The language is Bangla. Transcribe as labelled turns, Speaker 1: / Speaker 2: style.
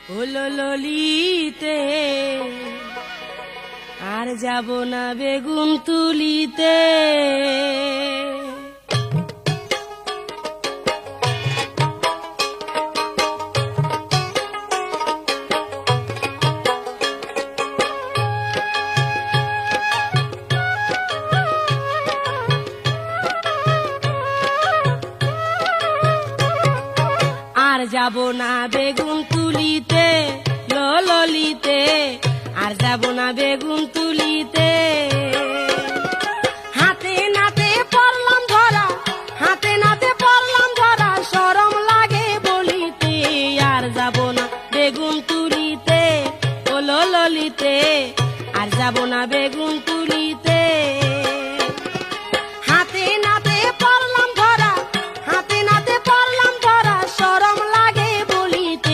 Speaker 1: হলো ললিতে আর যাব না বেগুন তুলিতে। আর যাব না বেগুন তুলিতে ললিতে, আর যাব না বেগুন তুলিতে। হাতে নাতে পড়লাম ধরা, হাতে নাতে পড়লাম ধরা, শরম লাগে বলিতে। আর যাব না বেগুন তুলিতে ললিতে, আর যাব না